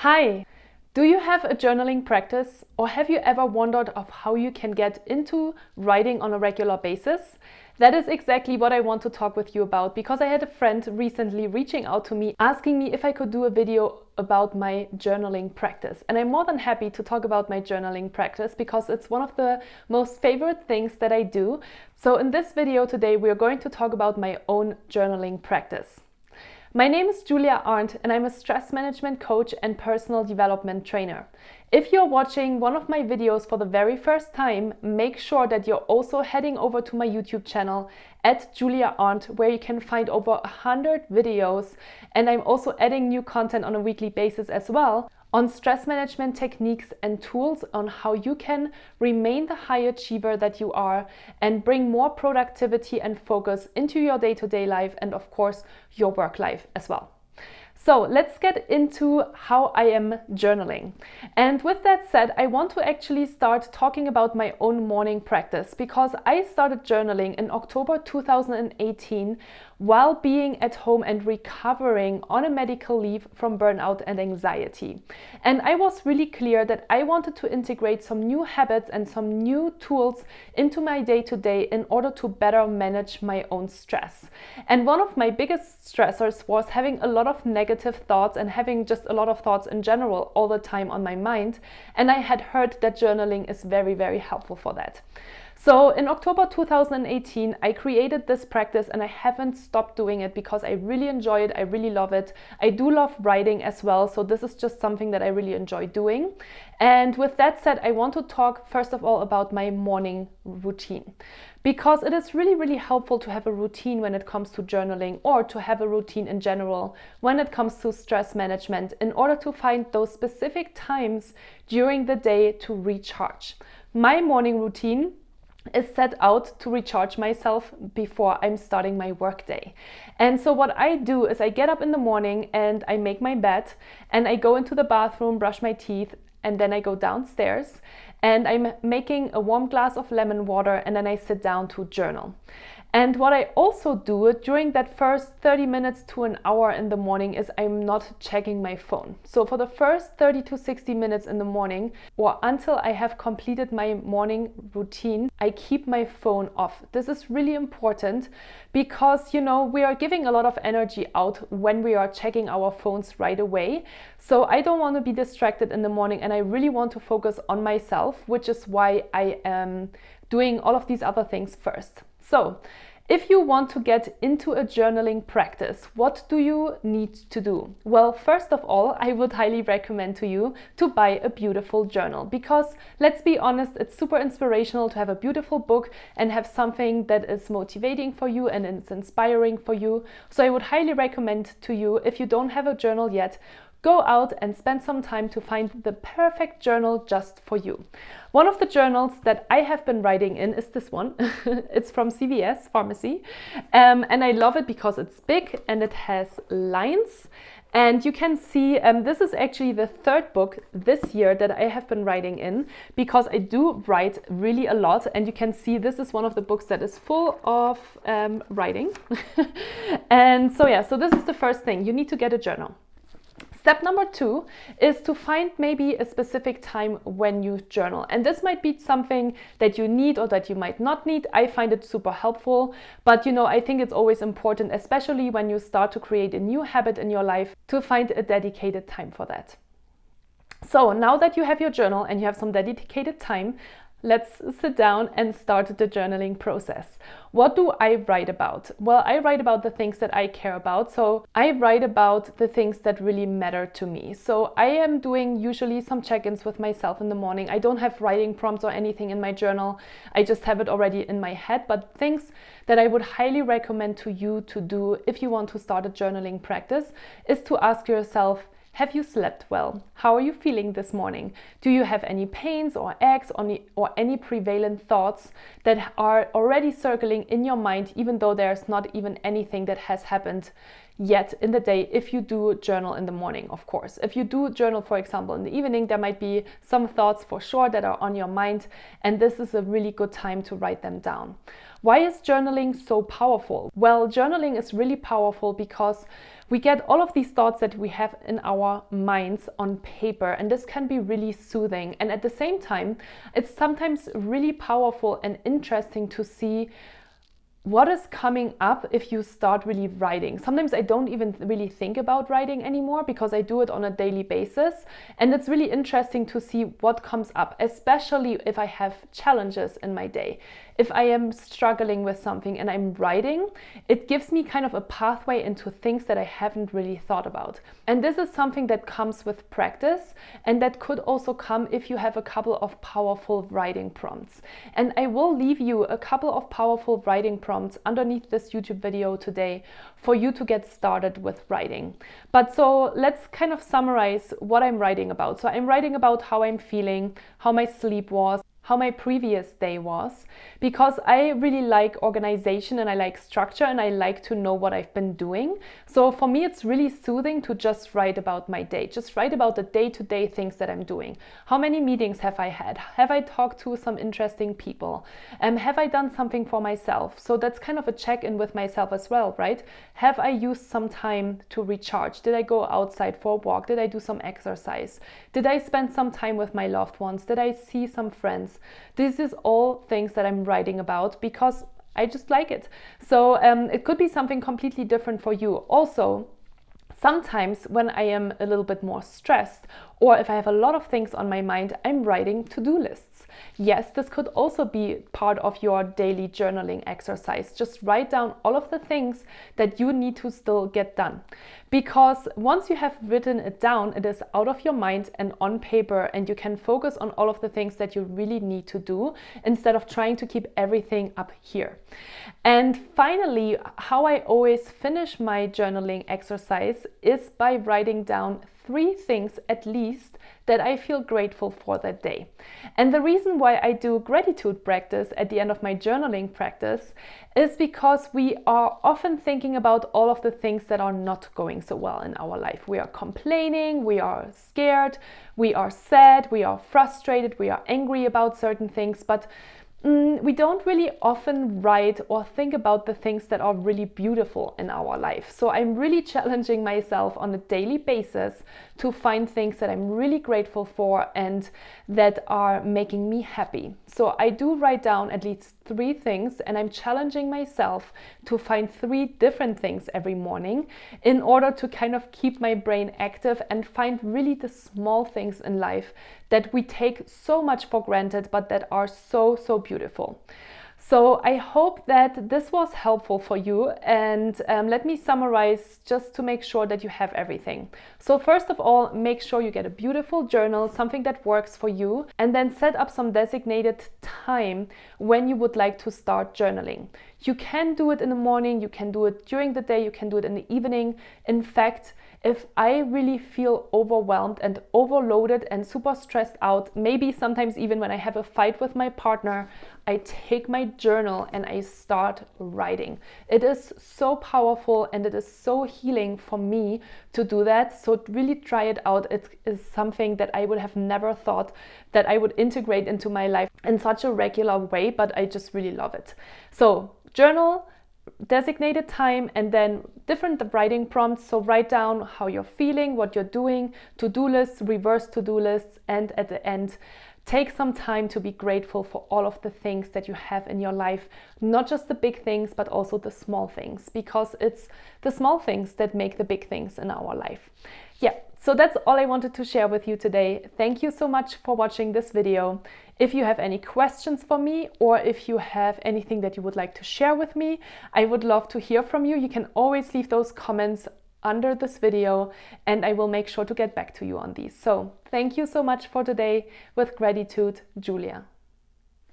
Hi! Do you have a journaling practice, or have you ever wondered of how you can get into writing on a regular basis? That is exactly what I want to talk with you about, because I had a friend recently reaching out to me asking me if I could do a video about my journaling practice. And I'm more than happy to talk about my journaling practice because it's one of the most favorite things that I do. So in this video today, we are going to talk about my own journaling practice. My name is Julia Arndt and I'm a stress management coach and personal development trainer. If you're watching one of my videos for the very first time, make sure that you're also heading over to my YouTube channel at Julia Arndt, where you can find over 100 videos, and I'm also adding new content on a weekly basis as well on stress management techniques and tools on how you can remain the high achiever that you are and bring more productivity and focus into your day-to-day life and of course your work life as well. So let's get into how I am journaling. And with that said, I want to actually start talking about my own morning practice, because I started journaling in October 2018 while being at home and recovering on a medical leave from burnout and anxiety. And I was really clear that I wanted to integrate some new habits and some new tools into my day-to-day in order to better manage my own stress. And one of my biggest stressors was having a lot of negative thoughts and having just a lot of thoughts in general all the time on my mind. And I had heard that journaling is very, very helpful for that. So in October 2018, I created this practice and I haven't stopped doing it because I really enjoy it. I really love it. I do love writing as well. So this is just something that I really enjoy doing. And with that said, I want to talk first of all about my morning routine, because it is really, really helpful to have a routine when it comes to journaling, or to have a routine in general when it comes to stress management, in order to find those specific times during the day to recharge. My morning routine is set out to recharge myself before I'm starting my work day. And so what I do is I get up in the morning and I make my bed and I go into the bathroom, brush my teeth, and then I go downstairs and I'm making a warm glass of lemon water, and then I sit down to journal. And what I also do during that first 30 minutes to an hour in the morning is I'm not checking my phone. So for the first 30 to 60 minutes in the morning, or until I have completed my morning routine, I keep my phone off. This is really important because, we are giving a lot of energy out when we are checking our phones right away. So I don't want to be distracted in the morning, and I really want to focus on myself, which is why I am doing all of these other things first. So, if you want to get into a journaling practice, what do you need to do? Well, first of all, I would highly recommend to you to buy a beautiful journal, because let's be honest, it's super inspirational to have a beautiful book and have something that is motivating for you and it's inspiring for you. So I would highly recommend to you, if you don't have a journal yet, go out and spend some time to find the perfect journal just for you. One of the journals that I have been writing in is this one. It's from CVS Pharmacy. And I love it because it's big and it has lines. And you can see, this is actually the third book this year that I have been writing in, because I do write really a lot. And you can see this is one of the books that is full of writing. And so this is the first thing. You need to get a journal. Step number 2 is to find maybe a specific time when you journal. And this might be something that you need or that you might not need. I find it super helpful, but I think it's always important, especially when you start to create a new habit in your life, to find a dedicated time for that. So now that you have your journal and you have some dedicated time, let's sit down and start the journaling process. What do I write about? Well, I write about the things that I care about. So I write about the things that really matter to me. So I am doing usually some check-ins with myself in the morning. I don't have writing prompts or anything in my journal. I just have it already in my head. But things that I would highly recommend to you to do if you want to start a journaling practice is to ask yourself, have you slept well? How are you feeling this morning? Do you have any pains or aches or any prevalent thoughts that are already circling in your mind, even though there's not even anything that has happened yet in the day if you do journal in the morning, of course. If you do journal, for example, in the evening, there might be some thoughts for sure that are on your mind, and this is a really good time to write them down. Why is journaling so powerful? Well, journaling is really powerful because we get all of these thoughts that we have in our minds on paper, and this can be really soothing. And at the same time, it's sometimes really powerful and interesting to see what is coming up if you start really writing. Sometimes I don't even really think about writing anymore because I do it on a daily basis. And it's really interesting to see what comes up, especially if I have challenges in my day. If I am struggling with something and I'm writing, it gives me kind of a pathway into things that I haven't really thought about. And this is something that comes with practice, and that could also come if you have a couple of powerful writing prompts. And I will leave you a couple of powerful writing prompts underneath this YouTube video today for you to get started with writing. But so let's kind of summarize what I'm writing about. So I'm writing about how I'm feeling, how my sleep was, how my previous day was, because I really like organization and I like structure and I like to know what I've been doing. So for me, it's really soothing to just write about my day, just write about the day-to-day things that I'm doing. How many meetings have I had? Have I talked to some interesting people? Have I done something for myself? So that's kind of a check-in with myself as well, right? Have I used some time to recharge? Did I go outside for a walk? Did I do some exercise? Did I spend some time with my loved ones? Did I see some friends? This is all things that I'm writing about because I just like it. So it could be something completely different for you. Also, sometimes when I am a little bit more stressed or if I have a lot of things on my mind, I'm writing to-do lists. Yes, this could also be part of your daily journaling exercise. Just write down all of the things that you need to still get done. Because once you have written it down, it is out of your mind and on paper, and you can focus on all of the things that you really need to do instead of trying to keep everything up here. And finally, how I always finish my journaling exercise is by writing down 3 things at least that I feel grateful for that day. And the reason why I do gratitude practice at the end of my journaling practice is because we are often thinking about all of the things that are not going so well in our life. We are complaining, we are scared, we are sad, we are frustrated, we are angry about certain things, but we don't really often write or think about the things that are really beautiful in our life. So I'm really challenging myself on a daily basis to find things that I'm really grateful for and that are making me happy. So I do write down at least 3 things, and I'm challenging myself to find 3 different things every morning in order to kind of keep my brain active and find really the small things in life that we take so much for granted, but that are so, so beautiful. So I hope that this was helpful for you, and let me summarize just to make sure that you have everything. So first of all, make sure you get a beautiful journal, something that works for you, and then set up some designated time when you would like to start journaling. You can do it in the morning, you can do it during the day, you can do it in the evening. In fact, if I really feel overwhelmed and overloaded and super stressed out, maybe sometimes even when I have a fight with my partner, I take my journal and I start writing. It is so powerful and it is so healing for me to do that. So really try it out. It is something that I would have never thought that I would integrate into my life in such a regular way, but I just really love it. So journal, designated time, and then different writing prompts. So write down how you're feeling, what you're doing, to-do lists, reverse to-do lists, and at the end, take some time to be grateful for all of the things that you have in your life, not just the big things, but also the small things, because it's the small things that make the big things in our life. Yeah, so that's all I wanted to share with you today. Thank you so much for watching this video. If you have any questions for me, or if you have anything that you would like to share with me, I would love to hear from you. You can always leave those comments under this video and I will make sure to get back to you on these. So thank you so much for today. With gratitude, Julia.